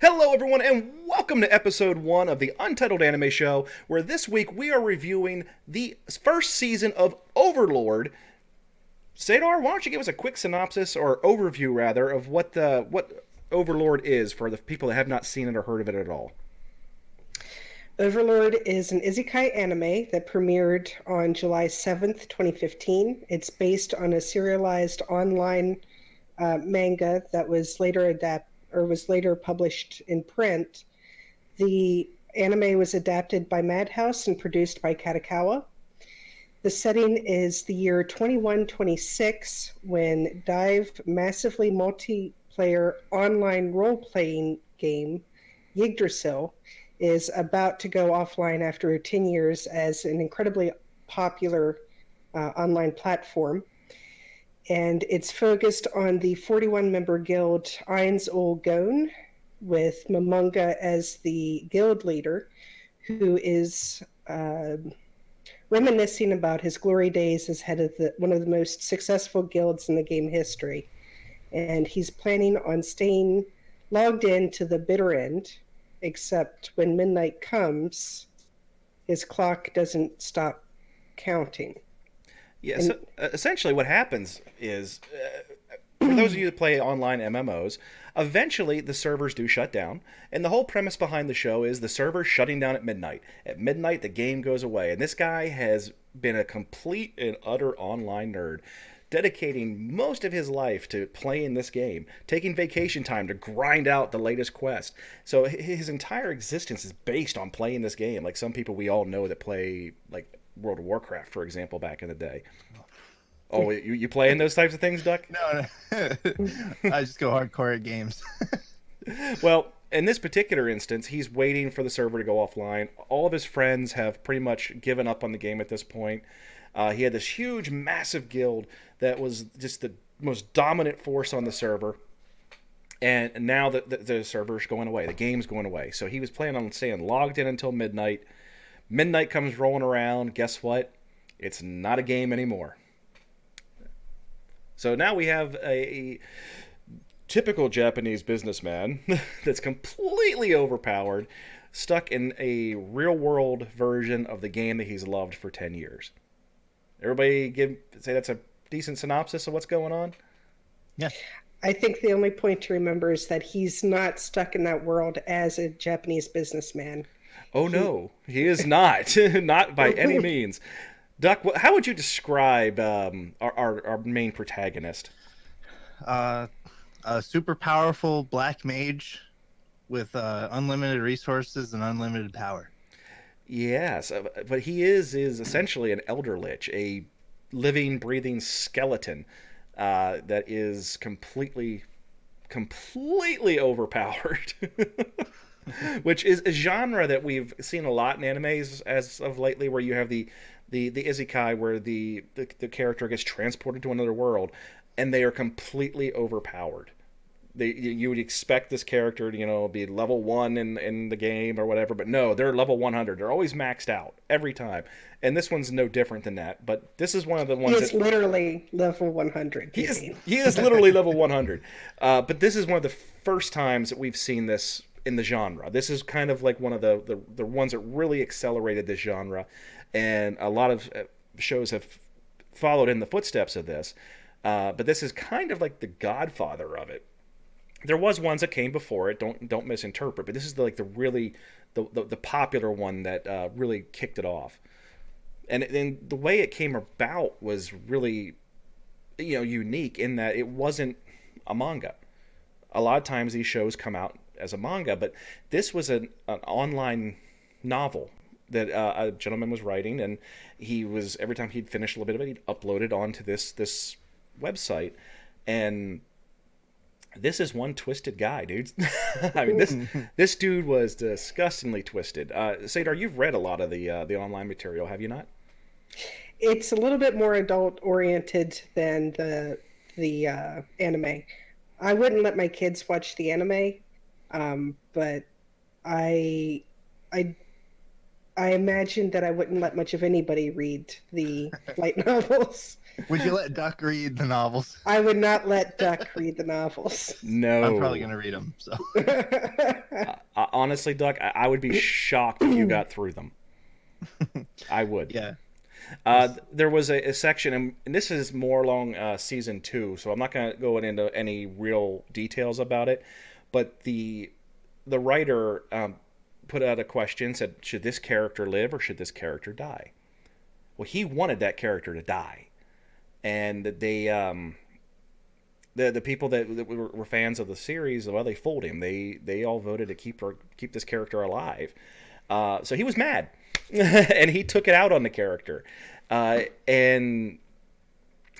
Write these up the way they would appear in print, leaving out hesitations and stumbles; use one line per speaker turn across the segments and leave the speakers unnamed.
Hello, everyone, and welcome to episode 1 of the Untitled Anime Show, where this week we are reviewing the first season of Overlord. Sadar, why don't you give us a quick synopsis, or overview, rather, of what Overlord is for the people that have not seen it or heard of it at all?
Overlord is an isekai anime that premiered on July 7th, 2015. It's based on a serialized online manga that was later published in print. The anime was adapted by Madhouse and produced by Katakawa. The setting is the year 2126 when Dive massively multiplayer online role-playing game Yggdrasil is about to go offline after 10 years as an incredibly popular online platform. And it's focused on the 41-member guild Eins Ol Gon, with Momonga as the guild leader, who is reminiscing about his glory days as head of one of the most successful guilds in the game history. And he's planning on staying logged in to the bitter end, except when midnight comes, his clock doesn't stop counting.
Yeah,
And
so essentially what happens is, for those of you that play online MMOs, eventually the servers do shut down, and the whole premise behind the show is the server's shutting down at midnight. At midnight, the game goes away, and this guy has been a complete and utter online nerd, dedicating most of his life to playing this game, taking vacation time to grind out the latest quest. So his entire existence is based on playing this game, like some people we all know that play, like, World of Warcraft, for example, back in the day. Oh, you playing those types of things, Duck?
No, I just go hardcore at games.
Well, in this particular instance, he's waiting for the server to go offline. All of his friends have pretty much given up on the game at this point. He had this huge, massive guild that was just the most dominant force on the server. And now the server's going away. The game's going away. So he was planning on staying logged in until midnight. Midnight comes rolling around. Guess what? It's not a game anymore. So now we have a typical Japanese businessman that's completely overpowered, stuck in a real world version of the game that he's loved for 10 years. Everybody say that's a decent synopsis of what's going on?
Yeah.
I think the only point to remember is that he's not stuck in that world as a Japanese businessman.
Oh no, he is not. Not by any means. Duck, how would you describe our main protagonist?
A super powerful black mage with unlimited resources and unlimited power.
Yes, but he is essentially an elder lich, a living, breathing skeleton that is completely overpowered. Which is a genre that we've seen a lot in animes as of lately, where you have the isekai where the character gets transported to another world, and they are completely overpowered. You would expect this character to be level 1 in the game or whatever, but no, they're level 100. They're always maxed out every time, and this one's no different than that. But this is one of the ones
He is literally level 100.
He is literally level 100. But this is one of the first times that we've seen this in the genre. This is kind of like one of the ones that really accelerated this genre, and a lot of shows have followed in the footsteps of this. But this is kind of like the godfather of it. There was ones that came before it. Don't misinterpret. But this is the popular one that really kicked it off. And then the way it came about was really unique in that it wasn't a manga. A lot of times these shows come out as a manga, but this was an online novel that a gentleman was writing, and he was, every time he'd finish a little bit of it, he'd upload it onto this website. And this is one twisted guy, dude. I mean, this dude was disgustingly twisted. Sadar, you've read a lot of the online material, have you not?
It's a little bit more adult oriented than the anime. I wouldn't let my kids watch the anime, but I I imagine that I wouldn't let much of anybody read the light novels.
Would you let Duck read the novels?
I would not let Duck read the novels.
No.
I'm probably gonna read them. So
Honestly, Duck, I would be shocked if you got through them. I would.
yeah,
There was a section, and this is more along season 2, so I'm not going to go into any real details about it. But the writer put out a question, said, should this character live or should this character die? Well, he wanted that character to die, and the people that were fans of the series, well, they fooled him. They all voted to keep this character alive. So he was mad, and he took it out on the character. And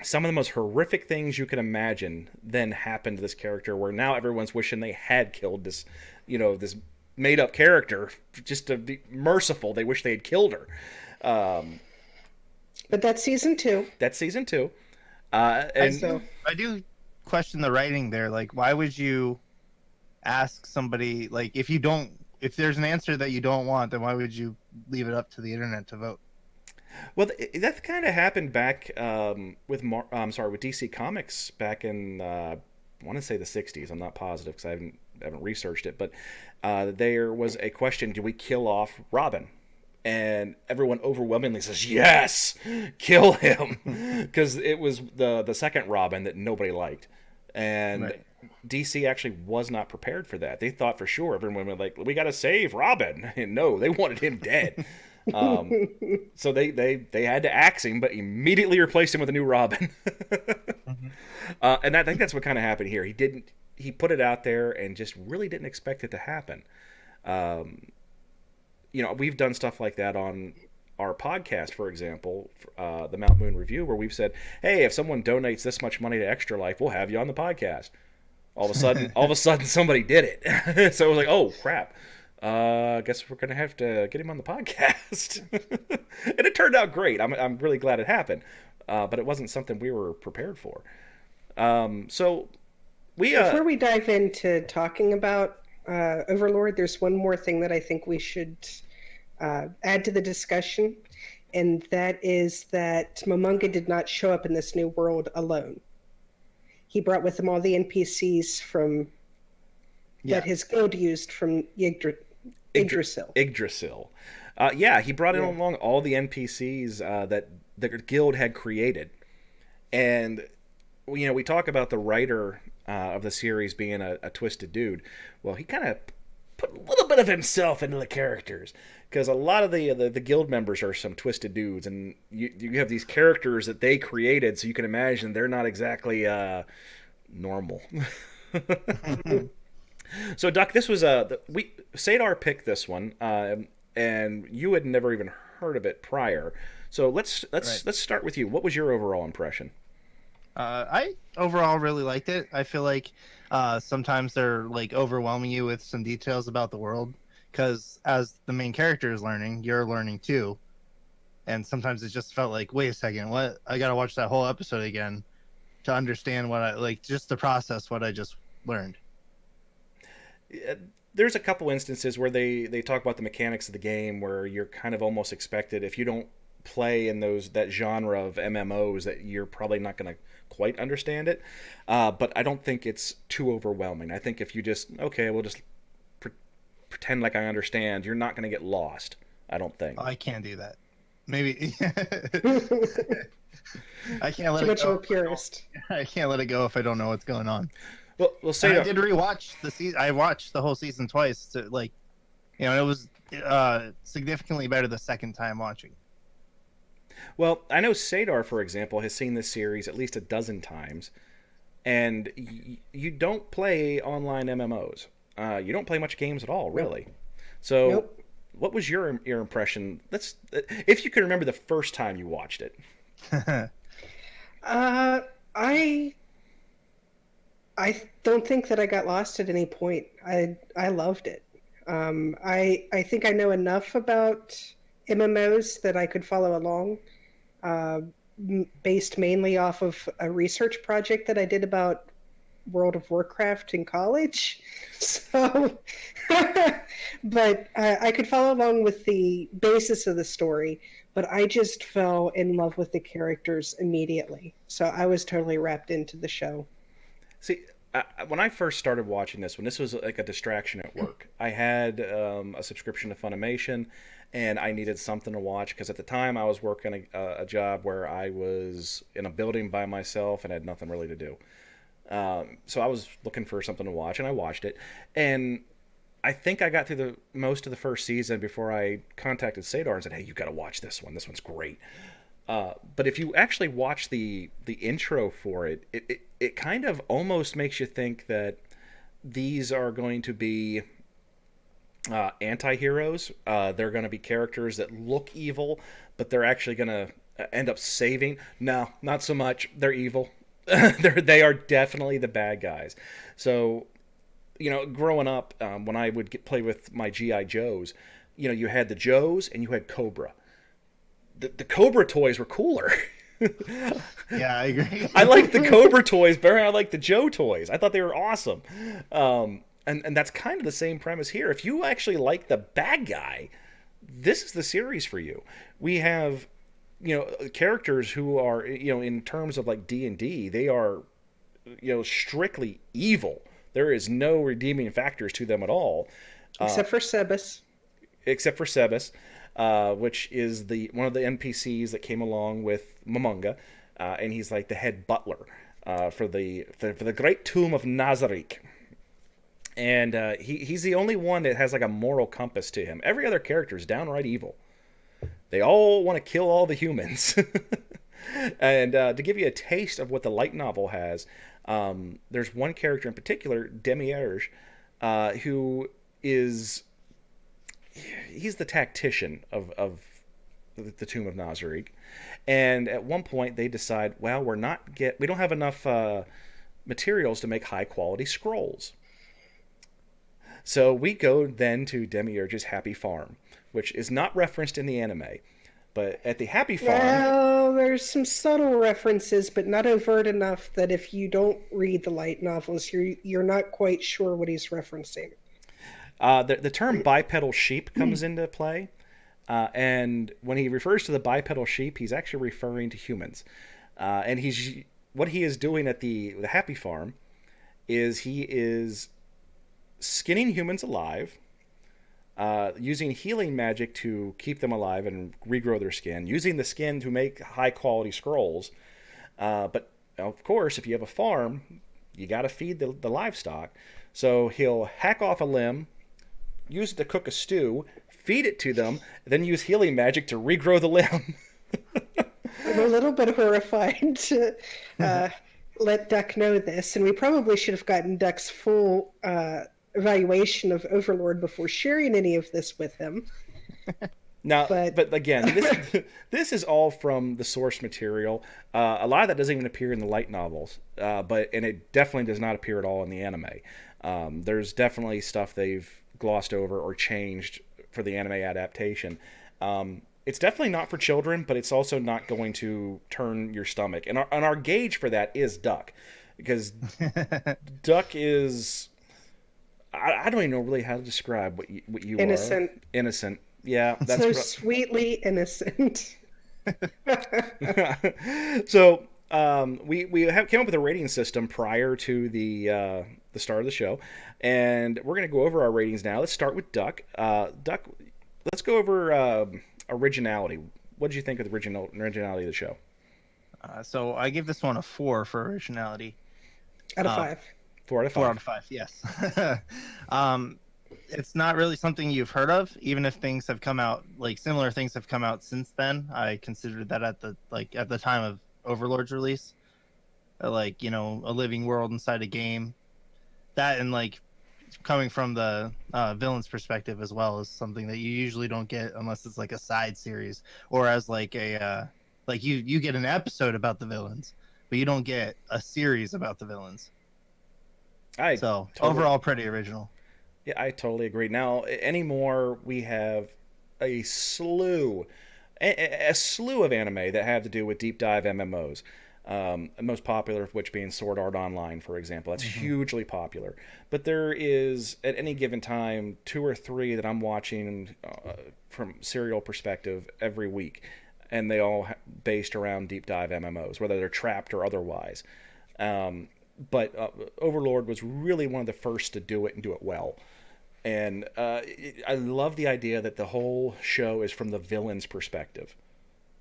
some of the most horrific things you can imagine then happened to this character, where now everyone's wishing they had killed this, this made up character just to be merciful. They wish they had killed her.
But that's season 2.
That's season 2.
So
I do question the writing there. Like, why would you ask somebody, like, if there's an answer that you don't want, then why would you leave it up to the internet to vote?
Well, that kind of happened back with DC Comics back in I want to say the '60s. I'm not positive because I haven't researched it, but there was a question: do we kill off Robin? And everyone overwhelmingly says yes, kill him, because it was the second Robin that nobody liked, and right. DC actually was not prepared for that. They thought for sure everyone was like, we got to save Robin, and no, they wanted him dead. So they had to axe him, but immediately replaced him with a new Robin. Mm-hmm. And I think that's what kind of happened here. He put it out there and just really didn't expect it to happen. We've done stuff like that on our podcast, for example, the Mount Moon Review, where we've said, hey, if someone donates this much money to Extra Life, we'll have you on the podcast. All of a sudden somebody did it. So I was like, oh crap. I guess we're going to have to get him on the podcast. And it turned out great. I'm really glad it happened. But it wasn't something we were prepared for. So we
before we dive into talking about Overlord, there's one more thing that I think we should add to the discussion, and that is that Momonga did not show up in this new world alone. He brought with him all the NPCs that his guild used from Yggdrasil.
Yggdrasil. He brought in along all the NPCs that the guild had created. And, we talk about the writer of the series being a twisted dude. Well, he kind of put a little bit of himself into the characters, because a lot of the guild members are some twisted dudes, and you have these characters that they created, so you can imagine they're not exactly normal. So, Duck, this was Sadar picked this one, and you had never even heard of it prior. So let's start with you. What was your overall impression?
I overall really liked it. I feel like sometimes they're like overwhelming you with some details about the world, because as the main character is learning, you're learning too. And sometimes it just felt like, wait a second, what? I got to watch that whole episode again to understand just to process what I just learned.
There's a couple instances where they talk about the mechanics of the game where you're kind of almost expected, if you don't play in that genre of MMOs, that you're probably not going to quite understand it. But I don't think it's too overwhelming. I think if you we'll just pretend like I understand, you're not going to get lost. I don't think.
I can't do that. Maybe. I can't let
Too
it
much
go.
of a purist.
I can't let it go if I don't know what's going on.
Well, say
I did rewatch the season. I watched the whole season twice. It was significantly better the second time watching.
Well, I know Sadar, for example, has seen this series at least a dozen times, and you don't play online MMOs. You don't play much games at all, really. Nope. So, nope. What was your impression? If you can remember the first time you watched it.
I don't think that I got lost at any point. I loved it. I think I know enough about MMOs that I could follow along, based mainly off of a research project that I did about World of Warcraft in college. So, but I could follow along with the basis of the story, but I just fell in love with the characters immediately. So I was totally wrapped into the show.
See, when I first started watching this, when this was like a distraction at work, I had a subscription to Funimation, and I needed something to watch because at the time I was working a job where I was in a building by myself and had nothing really to do. So I was looking for something to watch, and I watched it. And I think I got through the most of the first season before I contacted Sadar and said, "Hey, you got to watch this one. This one's great." But if you actually watch the intro for it, it kind of almost makes you think that these are going to be anti-heroes. They're going to be characters that look evil, but they're actually going to end up saving. No, not so much. They're evil. They are definitely the bad guys. So, growing up, when I would play with my GI Joes, you had the Joes and you had Cobra. The Cobra toys were cooler.
Yeah, I agree.
I like the Cobra toys better than I like the Joe toys. I thought they were awesome. And that's kind of the same premise here. If you actually like the bad guy, this is the series for you. We have, characters who are, in terms of like D&D, they are, strictly evil. There is no redeeming factors to them at all.
Except for Sebas.
Except for Sebas, which is the one of the NPCs that came along with Momonga, and he's like the head butler for the great tomb of Nazarick. And he's the only one that has like a moral compass to him. Every other character is downright evil. They all want to kill all the humans. And to give you a taste of what the light novel has, there's one character in particular, Demierge, who is he's the tactician of the Tomb of Nazarick. And at one point they decide, well, we don't have enough materials to make high quality scrolls. So we go then to Demierge's Happy Farm, which is not referenced in the anime. But at the Happy Farm...
Well, there's some subtle references, but not overt enough that if you don't read the light novels, you're not quite sure what he's referencing.
The term bipedal sheep comes into play. And when he refers to the bipedal sheep, he's actually referring to humans. And what he is doing at the Happy Farm is he is skinning humans alive, using healing magic to keep them alive and regrow their skin, using the skin to make high quality scrolls. But of course, if you have a farm, you got to feed the livestock. So he'll hack off a limb, use it to cook a stew, feed it to them, then use healing magic to regrow the limb.
I'm a little bit horrified to let Duck know this, and we probably should have gotten Duck's full evaluation of Overlord before sharing any of this with him.
Now, but again, this is all from the source material. A lot of that doesn't even appear in the light novels, and it definitely does not appear at all in the anime. There's definitely stuff they've glossed over or changed for the anime adaptation. It's definitely not for children, but it's also not going to turn your stomach. And our gauge for that is Duck, because Duck is... I don't even know really how to describe what you
innocent.
are. Innocent. Yeah, that's
so sweetly innocent.
So we came up with a rating system prior to the start of the show, and we're going to go over our ratings now. Let's start with Duck. Duck, let's go over originality. What did you think of the originality of the show?
So I give this one a 4 for originality.
Out of 5.
4 out of 5.
4 out of 5, yes. It's not really something you've heard of, even if things have come out, like similar things have come out since then. I considered that at the time of Overlord's release, a living world inside a game. That and coming from the villain's perspective as well is something that you usually don't get unless it's like a side series or as you get an episode about the villains, but you don't get a series about the villains. Overall pretty original.
Yeah, I totally agree. Now, anymore, we have a slew of anime that have to do with deep dive MMOs. Most popular of which being Sword Art Online, for example. That's
Hmm.
hugely popular. But there is, at any given time, two or three that I'm watching from serial perspective every week, and they all based around deep dive MMOs, whether they're trapped or otherwise. Um, but Overlord was really one of the first to do it and do it well. And I love the idea that the whole show is from the villain's perspective.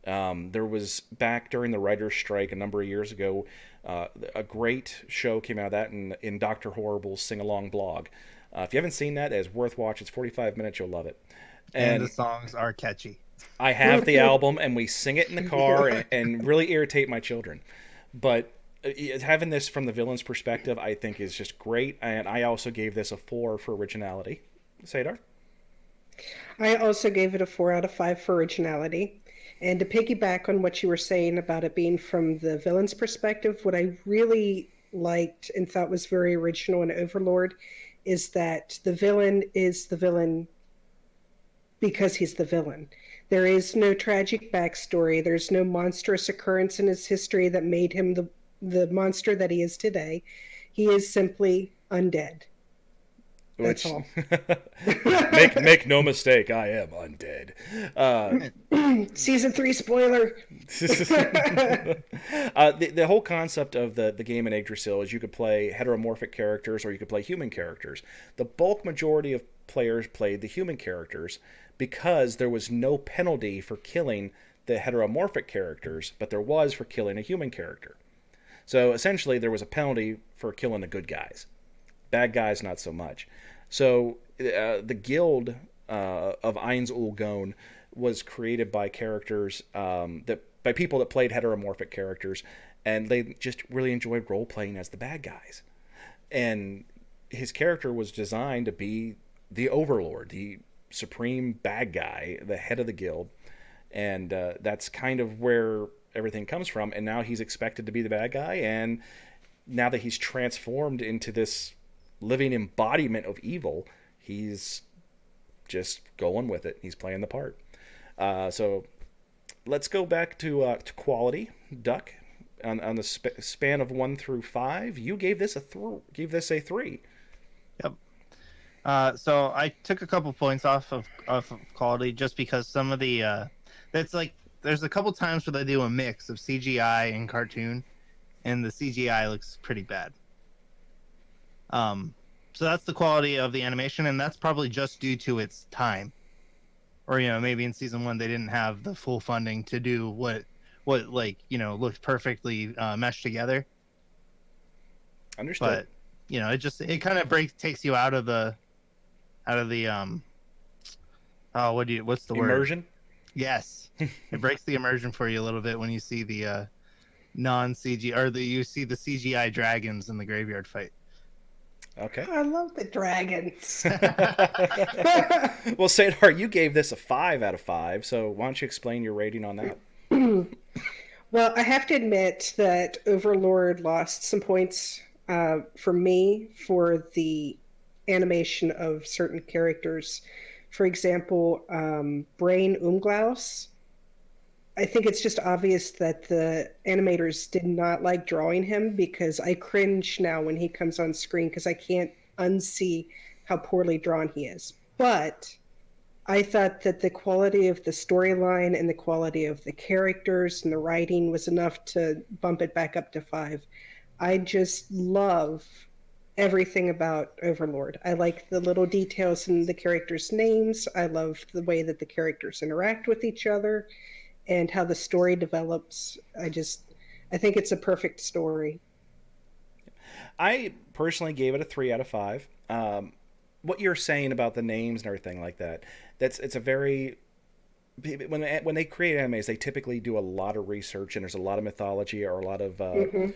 There was back during the writer's strike a number of years ago, a great show came out of that in Doctor Horrible's sing along blog. If you haven't seen that, it's worth watching. It's 45 minutes. You'll love it.
And the
And
songs are catchy.
I have the album, and we sing it in the car and really irritate my children. But having this from the villain's perspective, I think, is just great. And I also gave this a 4 for originality. Sadar?
I also gave it a 4 out of 5 for originality. And to piggyback on what you were saying about it being from the villain's perspective, what I really liked and thought was very original in Overlord is that the villain is the villain because he's the villain. There is no tragic backstory. There's no monstrous occurrence in his history that made him the monster that he is today. He is simply undead. That's
Which
all.
make no mistake, I am undead.
Season 3 spoiler.
The whole concept of the game in Yggdrasil is you could play heteromorphic characters or you could play human characters. The bulk majority of players played the human characters because there was no penalty for killing the heteromorphic characters, but there was for killing a human character. So essentially, there was a penalty for killing the good guys. Bad guys, not so much. So the guild of Eins ul Gon was created by characters that by people that played heteromorphic characters, and they just really enjoyed role playing as the bad guys. And his character was designed to be the Overlord, the supreme bad guy, the head of the guild, and that's kind of where everything comes from. And now he's expected to be the bad guy, and now that he's transformed into this living embodiment of evil, he's just going with it. He's playing the part. So let's go back to quality. Duck, on the span of 1 through 5, you gave this a 3.
Yep. So I took a couple points off of quality just because some of the that's like there's a couple times where they do a mix of CGI and cartoon, and the CGI looks pretty bad. So that's the quality of the animation, and that's probably just due to its time. Or maybe in season 1 they didn't have the full funding to do what looked perfectly meshed together.
Understood.
But it kind of takes you out of the what's the word?
Immersion.
Yes, it breaks the immersion for you a little bit when you see the non-CG or you see the CGI dragons in the graveyard fight.
Okay.
I love the dragons.
Well, Sadar, you gave this a 5 out of 5, so why don't you explain your rating on that?
Well, I have to admit that Overlord lost some points for me for the animation of certain characters. For example, Brain Umglaus. I think it's just obvious that the animators did not like drawing him because I cringe now when he comes on screen because I can't unsee how poorly drawn he is. But I thought that the quality of the storyline and the quality of the characters and the writing was enough to bump it back up to 5. I just love everything about Overlord. I like the little details in the characters' names. I love the way that the characters interact with each other and how the story develops. I think it's a perfect story.
I personally gave it a 3 out of 5. What you're saying about the names and everything like that, it's a very when they create animes, they typically do a lot of research and there's a lot of mythology or a lot of
Hmm.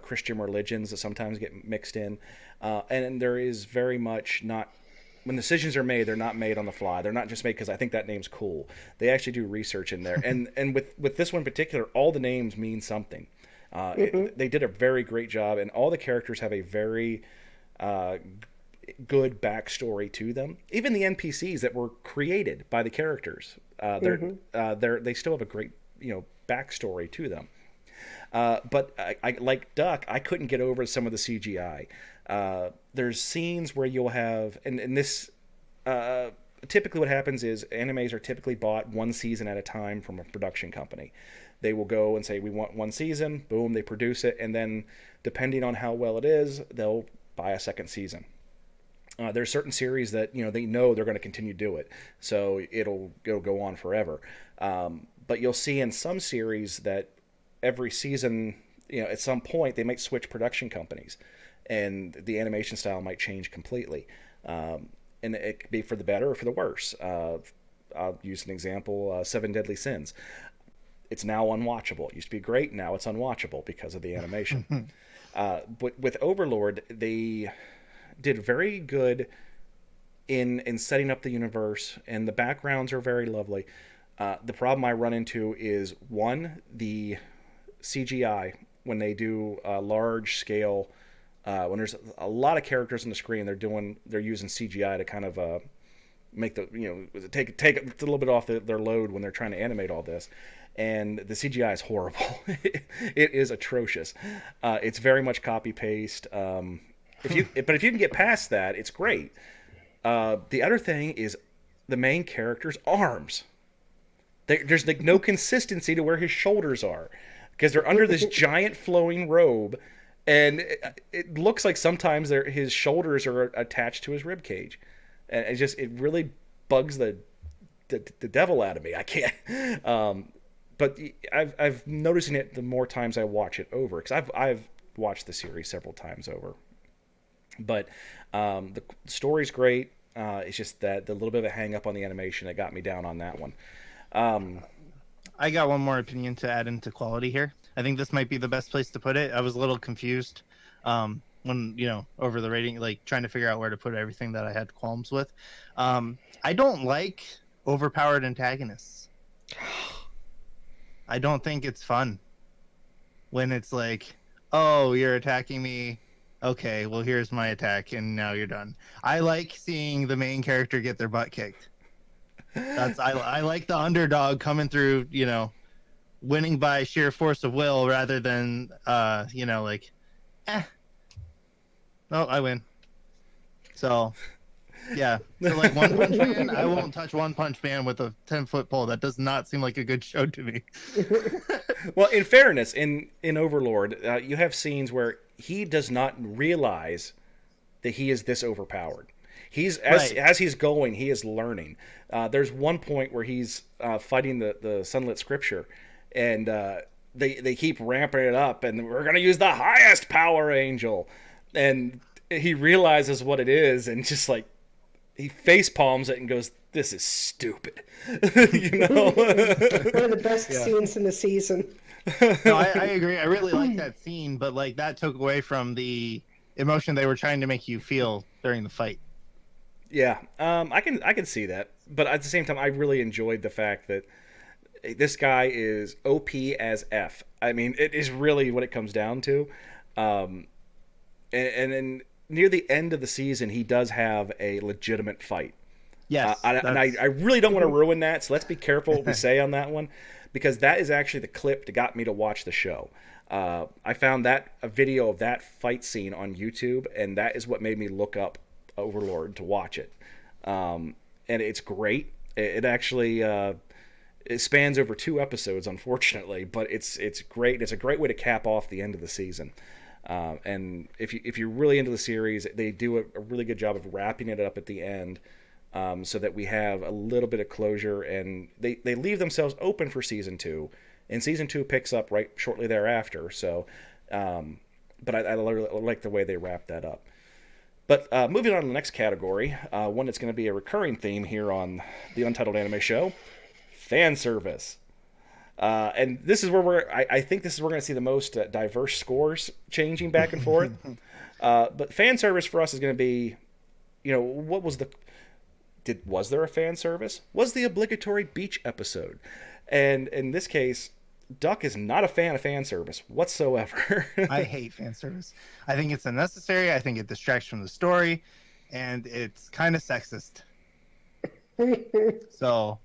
Christian religions that sometimes get mixed in, and there is very much not when decisions are made, they're not made on the fly. They're not just made because I think that name's cool. They actually do research in there, and with this one in particular, all the names mean something.
Hmm.
They did a very great job, and all the characters have a very uh, good backstory to them. Even the NPCs that were created by the characters,
Hmm.
they still have a great backstory to them. But I like Duck. I couldn't get over some of the CGI. There's scenes where you'll have, and this typically what happens is animes are typically bought one season at a time from a production company. They will go and say, we want one season, boom, they produce it, and then depending on how well it is, they'll buy a second season. There's certain series that they know they're going to continue to do it, so it'll go on forever. But you'll see in some series that every season, at some point they might switch production companies, and the animation style might change completely. And it could be for the better or for the worse. I'll use an example: Seven Deadly Sins. It's now unwatchable. It used to be great. Now it's unwatchable because of the animation. But with Overlord, they did very good in setting up the universe, and the backgrounds are very lovely. The problem I run into is, one, the CGI when they do large scale. When there's a lot of characters on the screen, they're using CGI to kind of make take a little bit off their load when they're trying to animate all this. And the CGI is horrible. It is atrocious. It's very much copy paste. But if you can get past that, it's great. The other thing is the main character's arms. There's like no consistency to where his shoulders are, because they're under this giant flowing robe, and it looks like sometimes his shoulders are attached to his rib cage, and it really bugs the devil out of me. I can't. But I've noticing it the more times I watch it over, because I've watched the series several times over. But the story's great. It's just that the little bit of a hang up on the animation that got me down on that one.
I got one more opinion to add into quality here. I think this might be the best place to put it. I was a little confused when, over the rating, like trying to figure out where to put everything that I had qualms with. I don't like overpowered antagonists. I don't think it's fun when it's like, oh, you're attacking me. Okay, well, here's my attack, and now you're done. I like seeing the main character get their butt kicked. I like the underdog coming through, winning by sheer force of will rather than, oh, I win. So, yeah. So, like, One Punch Man, I won't touch One Punch Man with a 10-foot pole. That does not seem like a good show to me.
Well, in fairness, in Overlord, you have scenes where he does not realize that he is this overpowered. As he's going, he is learning. There's one point where he's fighting the Sunlit Scripture, and they keep ramping it up, and we're going to use the highest power angel. And he realizes what it is, and just like, he face palms it and goes, "This is stupid."
One of the best scenes in the season.
No, I agree. I really like that scene, but like that took away from the emotion they were trying to make you feel during the fight.
Yeah, I can see that, but at the same time, I really enjoyed the fact that this guy is OP as F. I mean, it is really what it comes down to. And then near the end of the season, he does have a legitimate fight.
Yes,
and I really don't want to ruin that, so let's be careful what we say on that one, because that is actually the clip that got me to watch the show. I found a video of that fight scene on YouTube, and that is what made me look up Overlord to watch it. And it's great. It actually it spans over 2 episodes, unfortunately, but it's great. It's a great way to cap off the end of the season. And if you're really into the series, they do a really good job of wrapping it up at the end, so that we have a little bit of closure, and they leave themselves open for season 2, and season 2 picks up right shortly thereafter. So, but I like the way they wrap that up. But moving on to the next category, one that's going to be a recurring theme here on the Untitled Anime Show, fan service. And this is where I think this is where we're going to see the most diverse scores changing back and forth. But fan service for us is going to be, what was was there a fan service? Was the obligatory beach episode? And in this case, Duck is not a fan of fan service whatsoever.
I hate fan service. I think it's unnecessary. I think it distracts from the story, and it's kind of sexist. So,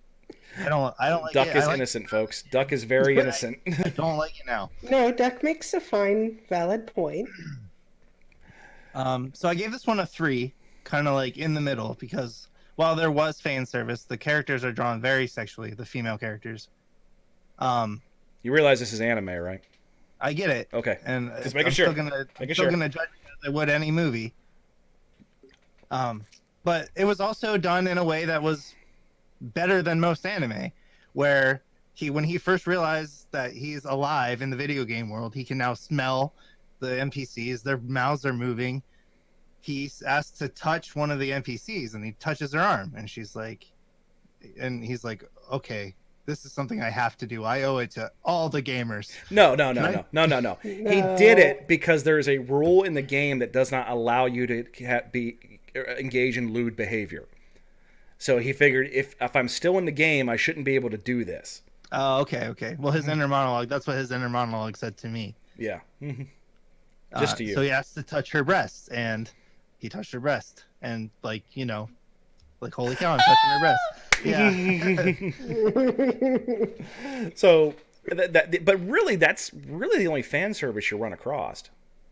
I don't like
Duck
it.
is
I like
innocent, folks. Duck is very
but
innocent.
I don't like it now.
No, Duck makes a fine, valid point.
So I gave this one a 3, kind of like in the middle, because while there was fan service, the characters are drawn very sexually, the female characters. Um,
You realize this is anime, right?
I get it,
Okay.
and
Just making
I'm
sure.
I'm still gonna judge it as I would any movie. But it was also done in a way that was better than most anime, where when he first realized that he's alive in the video game world, he can now smell the NPCs, their mouths are moving. He's asked to touch one of the NPCs and he touches her arm, and he's like, okay, this is something I have to do. I owe it to all the gamers.
No.
No.
He did it because there is a rule in the game that does not allow you to engage in lewd behavior. So he figured if I'm still in the game, I shouldn't be able to do this.
Oh, okay. Well, his inner monologue, that's what his inner monologue said to me.
Yeah. Just to you.
So he asked to touch her breast, and he touched her breast. And, like, holy cow, I'm touching her breast. Yeah.
So, but really, that's really the only fan service you run across.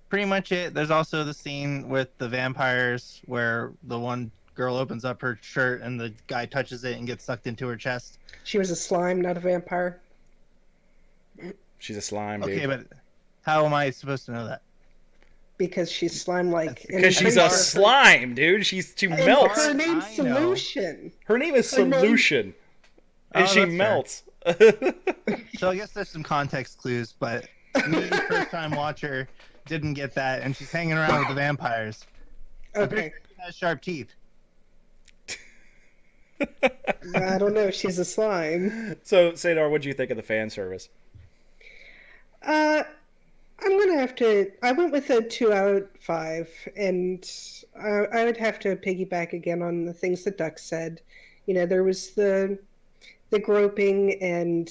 Pretty much it. There's also the scene with the vampires where the one girl opens up her shirt and the guy touches it and gets sucked into her chest.
She was a slime, not a vampire.
She's a slime, dude.
Okay, but how am I supposed to know that?
Because she's slime-like.
Because she's a slime, dude. She melts.
Her name's Solution.
Her name is Solution. And she melts.
So I guess there's some context clues, but me, first time watcher, didn't get that, and she's hanging around with the vampires.
Okay.
She has sharp teeth.
I don't know. She's a slime.
So, Sadar, what do you think of the fan service?
I'm gonna have to. I went with a 2 out of 5, and I would have to piggyback again on the things that Duck said. There was the groping, and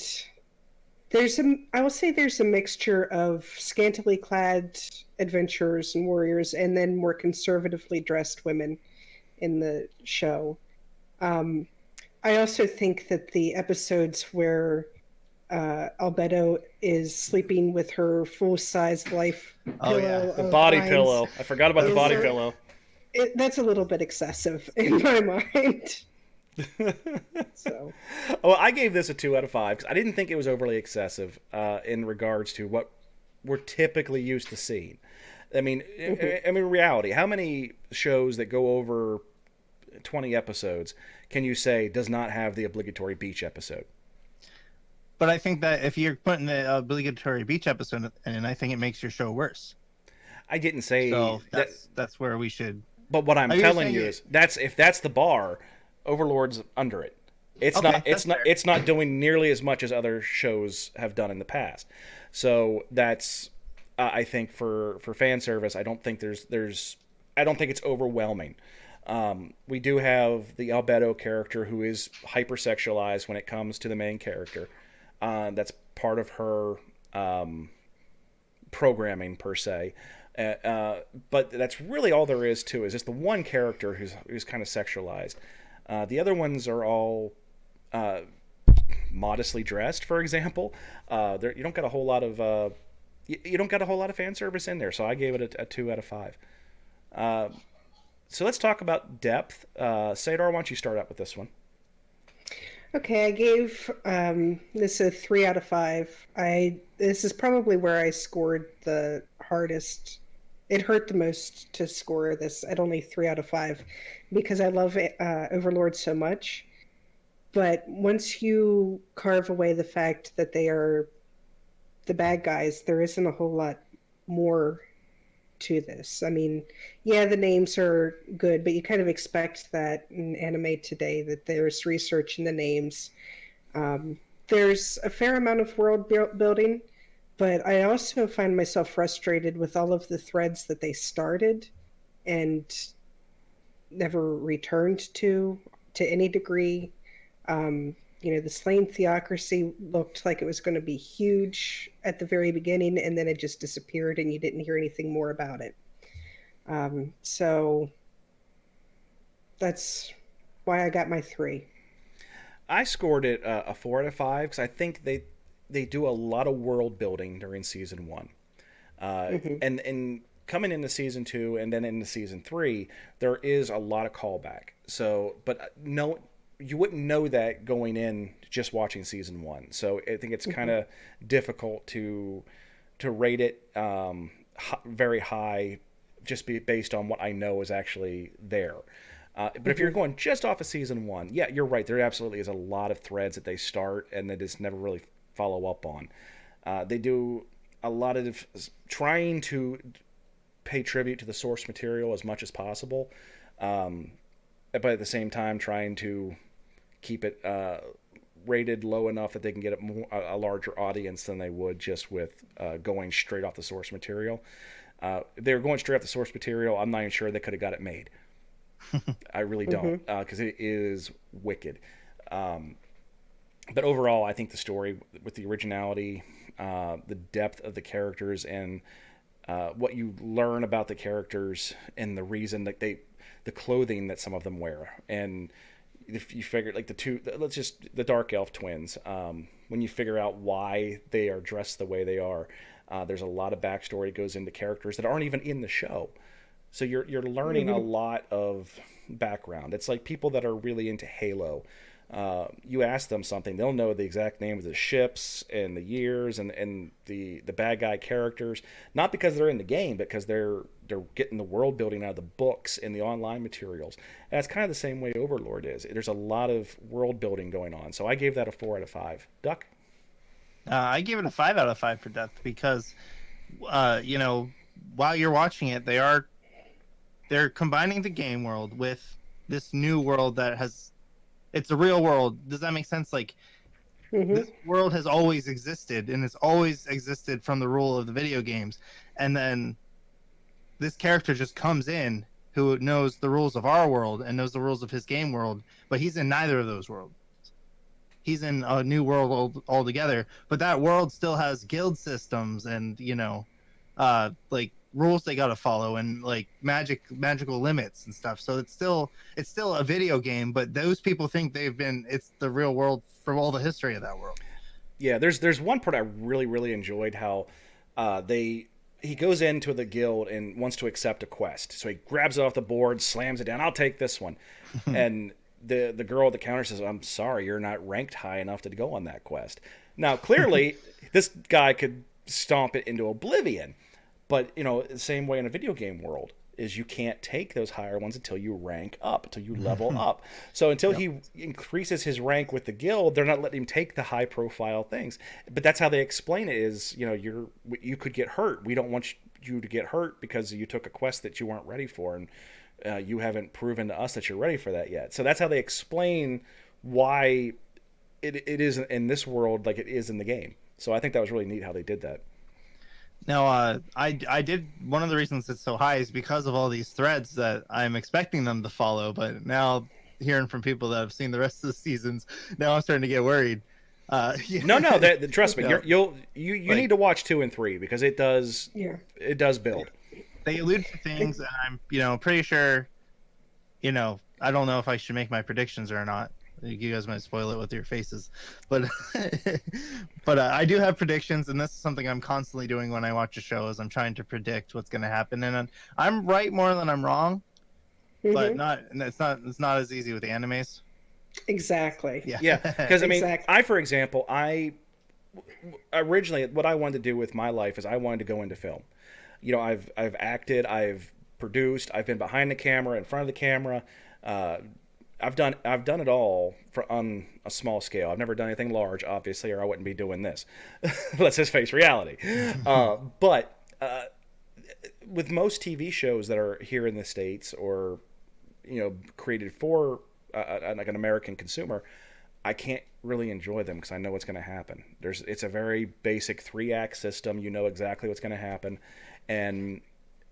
I will say there's a mixture of scantily clad adventurers and warriors, and then more conservatively dressed women in the show. I also think that the episodes where Albedo is sleeping with her full-size life pillow.
The body pillow. I forgot about the body pillow.
That's a little bit excessive in my mind. So,
well, I gave this a 2 out of 5 because I didn't think it was overly excessive in regards to what we're typically used to seeing. I mean, in reality, how many shows that go over 20 episodes can you say does not have the obligatory beach episode?
But I think that if you're putting the obligatory beach episode in, I think it makes your show worse.
I didn't say
so. That's where we should.
But what I'm telling you is if that's the bar, Overlord's under it. It's not doing nearly as much as other shows have done in the past. So that's I think for fan service, I don't think I don't think it's overwhelming. We do have the Albedo character who is hypersexualized when it comes to the main character. That's part of her programming per se. But that's really all there is to it. Is just the one character who's kind of sexualized. The other ones are all modestly dressed, for example. You don't get a whole lot of you don't get a whole lot of fan service in there. So I gave it a 2 out of 5. So let's talk about depth. Sadar, why don't you start out with this one?
Okay, I gave this a 3 out of 5. This is probably where I scored the hardest. It hurt the most to score this at only 3 out of 5 because I love Overlord so much. But once you carve away the fact that they are the bad guys, there isn't a whole lot more to this. I mean, yeah, the names are good, but you kind of expect that in anime today that there's research in the names. There's a fair amount of world building, but I also find myself frustrated with all of the threads that they started and never returned to any degree. The slain theocracy looked like it was going to be huge at the very beginning, and then it just disappeared, and you didn't hear anything more about it. So that's why I got my 3.
I scored it a 4 out of 5 because I think they do a lot of world building during season 1,
Hmm.
and coming into season 2 and then into season 3, there is a lot of callback. So, but no, you wouldn't know that going in just watching season 1. So I think it's kind
Hmm.
of difficult to rate it very high, just based on what I know is actually there. But if you're
Hmm.
going just off of season 1, yeah, you're right. There absolutely is a lot of threads that they start and they just never really follow up on. They do a lot of trying to pay tribute to the source material as much as possible, um, but at the same time trying to keep it rated low enough that they can get a larger audience than they would just with going straight off the source material. If they were going straight off the source material, I'm not even sure they could have got it made. I really don't,
Hmm.
because it is wicked. Um, but overall, I think the story with the originality, the depth of the characters, and what you learn about the characters and the reason that the clothing that some of them wear, and if you figure like let's just the dark elf twins, when you figure out why they are dressed the way they are, there's a lot of backstory that goes into characters that aren't even in the show. So you're learning a
Hmm.
lot of background. It's like people that are really into Halo. You ask them something, they'll know the exact name of the ships and the years and the bad guy characters, not because they're in the game, but because they're getting the world building out of the books and the online materials. And that's kind of the same way Overlord is. There's a lot of world building going on. So I gave that a 4 out of 5. Duck.
I give it a 5 out of 5 for depth because, you know, while you're watching it, they're combining the game world with this new world that has it's a real world. Does that make sense? Like this
Hmm.
world has always existed and it's always existed from the rule of the video games. And then this character just comes in who knows the rules of our world and knows the rules of his game world, but he's in neither of those worlds. He's in a new world altogether, but that world still has guild systems and, you know, like rules they got to follow and like magical limits and stuff. So it's still a video game, but those people think it's the real world from all the history of that world.
Yeah, there's one part I really enjoyed how they he goes into the guild and wants to accept a quest. So he grabs it off the board, slams it down. I'll take this one. And the girl at the counter says, "I'm sorry, you're not ranked high enough to go on that quest." Now, clearly, this guy could stomp it into oblivion. But the same way in a video game world is you can't take those higher ones until you rank up, until you level up. So until
Yep.
he increases his rank with the guild, they're not letting him take the high profile things. But that's how they explain it is, you could get hurt. We don't want you to get hurt because you took a quest that you weren't ready for, and you haven't proven to us that you're ready for that yet. So that's how they explain why it is in this world like it is in the game. So I think that was really neat how they did that.
Now, I did one of the reasons it's so high is because of all these threads that I'm expecting them to follow. But now, hearing from people that have seen the rest of the seasons, now I'm starting to get worried. Yeah,
No, trust me.
you know,
You need
like
to watch 2 and 3 because
Yeah.
it does build.
they allude to things, and I'm pretty sure. I don't know if I should make my predictions or not. You guys might spoil it with your faces, but I do have predictions, and this is something I'm constantly doing when I watch a show. Is I'm trying to predict what's going to happen, and I'm right more than I'm wrong, but
Hmm.
not. And it's not as easy with the animes.
Exactly.
Yeah,
Yeah, because I mean,
Exactly.
for example, I originally what I wanted to do with my life is I wanted to go into film. I've acted, I've produced, I've been behind the camera, in front of the camera. Uh, I've done it all on a small scale. I've never done anything large, obviously, or I wouldn't be doing this. Let's just face reality. But with most TV shows that are here in the states or created for like an American consumer, I can't really enjoy them because I know what's going to happen. It's a very basic 3-act system. You know exactly what's going to happen, and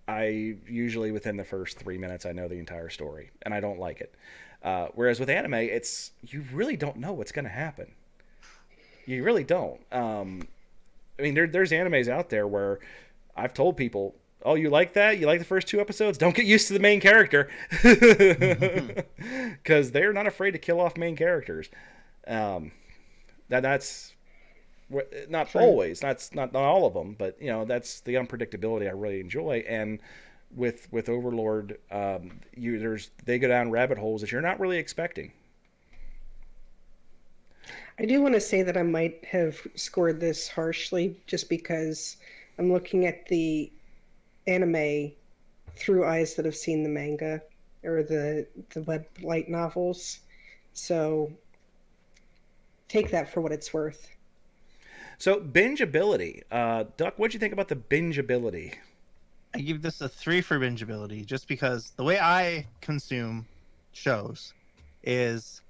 I usually within the first 3 minutes I know the entire story, and I don't like it. Whereas with anime, it's you really don't know what's going to happen. You really don't. I mean, there's animes out there where I've told people, "Oh, you like that? You like the first 2 episodes? Don't get used to the main character," because they're not afraid to kill off main characters. Um, that's not
True.
always, that's not all of them, but that's the unpredictability I really enjoy. And with Overlord, they go down rabbit holes that you're not really expecting.
I do want to say that I might have scored this harshly just because I'm looking at the anime through eyes that have seen the manga or the web light novels. So take that for what it's worth.
So bingeability, Duck, what'd you think about the bingeability?
I give this a 3 for bingeability, just because the way I consume shows is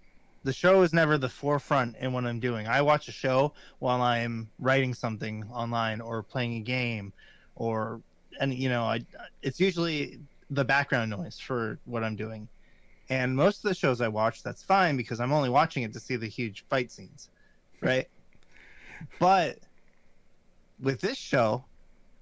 the show is never the forefront in what I'm doing. I watch a show while I'm writing something online or playing a game, or and it's usually the background noise for what I'm doing. And most of the shows I watch, that's fine because I'm only watching it to see the huge fight scenes, right? But with this show,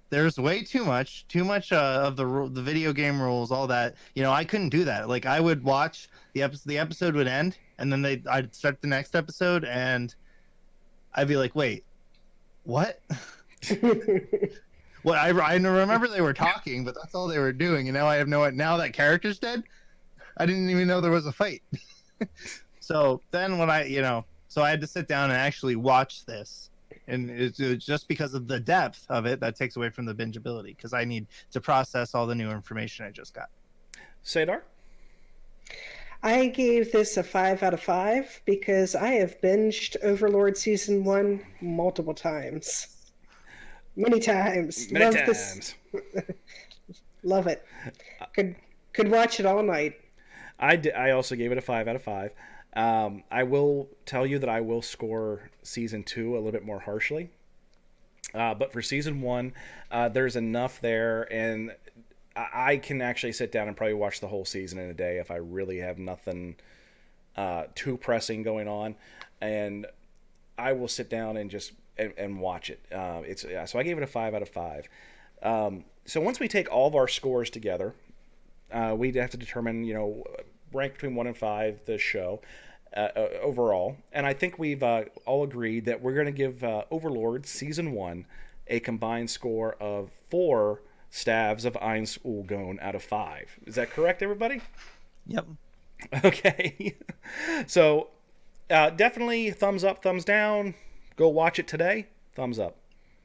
there's way too much of the video game rules, all that. I couldn't do that. Like, I would watch the episode would end, and then I'd start the next episode, and I'd be like, wait, what? Well, I remember they were talking, but that's all they were doing, and now I have no. Now that character's dead, I didn't even know there was a fight. So then so I had to sit down and actually watch this. And it's just because of the depth of it that takes away from the bingeability, because I need to process all the new information I just got.
Sadar?
I gave this a 5 out of 5 because I have binged Overlord season 1 multiple times. Many times.
Many
Love
times.
this. Love it. Could watch it all night.
I also gave it a 5 out of 5. I will tell you that I will score season 2 a little bit more harshly. But for season 1, there's enough there, and I can actually sit down and probably watch the whole season in a day if I really have nothing too pressing going on, and I will sit down and just and watch it. So I gave it a 5 out of 5. So once we take all of our scores together, we'd have to determine, rank between 1 and 5 the show overall. And I think we've all agreed that we're going to give Overlord Season 1 a combined score of 4 staves of Eins Ulgon out of 5. Is that correct, everybody?
Yep.
Okay. So definitely thumbs up, thumbs down. Go watch it today. Thumbs up.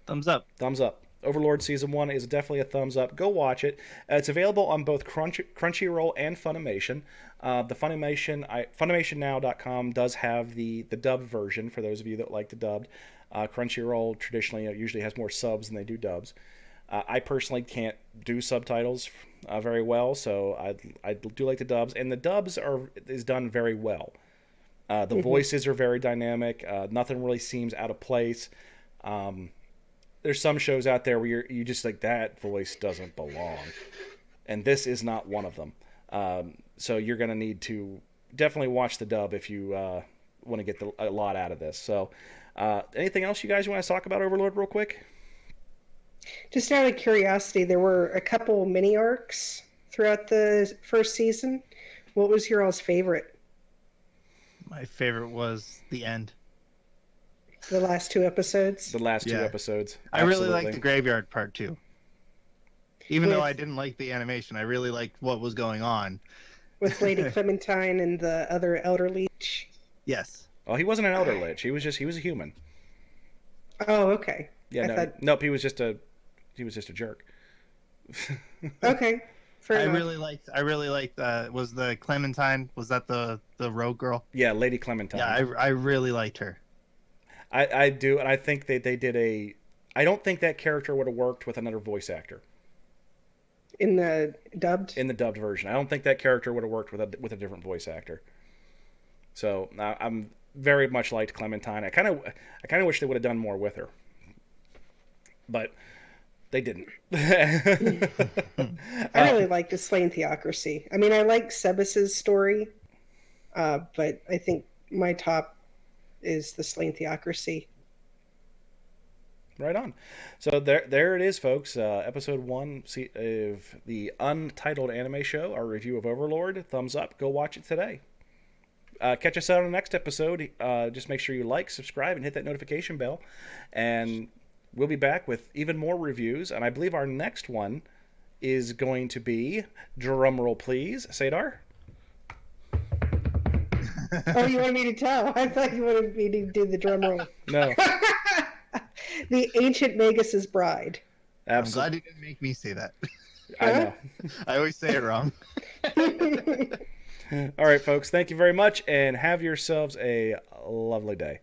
Thumbs up.
Thumbs up. Overlord Season 1 is definitely a thumbs up. Go watch it. It's available on both Crunchyroll and Funimation. The FunimationNow.com does have the dubbed version for those of you that like the dubbed. Crunchyroll traditionally usually has more subs than they do dubs. I personally can't do subtitles very well, so I do like the dubs. And the dubs is done very well. The voices are very dynamic. Nothing really seems out of place. There's some shows out there where you just like, that voice doesn't belong, and this is not one of them. So you're going to need to definitely watch the dub if you want to get a lot out of this. So anything else you guys want to talk about Overlord real quick?
Just out of curiosity, there were a couple mini arcs throughout the first season. What was your all's favorite?
My favorite was the end.
The last 2 episodes?
The last 2 episodes.
I really liked the graveyard part too. Even
With-
though I didn't like the animation, I really liked what was going on.
With Lady Clementine and the other Elder Leech?
Yes.
Well, he wasn't an Elder Lich. He was a human.
Oh, okay.
Yeah, nope. He was just a jerk.
Okay. Fair enough.
I really liked was the Clementine, was that the rogue girl?
Yeah, Lady Clementine.
Yeah, I really liked her.
I do, and I think they did I don't think that character would have worked with another voice actor.
In the dubbed?
In the dubbed version. I don't think that character would have worked with a different voice actor. So I'm very much liked Clementine. I kind of wish they would have done more with her, but they didn't.
I really like the Slain Theocracy. I mean, I like Sebas's story, but I think my top is the Slain Theocracy.
Right on. So there it is, folks. Episode 1 of the Untitled anime show, our review of Overlord. Thumbs up. Go watch it today. catch us out on the next episode. Just make sure you like, subscribe, and hit that notification bell. And we'll be back with even more reviews. And I believe our next one is going to be, drumroll please, Sadar?
Oh, you want me to tell? I thought you wanted me to do the drum roll.
No.
The Ancient Magus's Bride.
I'm glad you didn't make me say that.
I know.
I always say it wrong.
All right, folks. Thank you very much, and have yourselves a lovely day.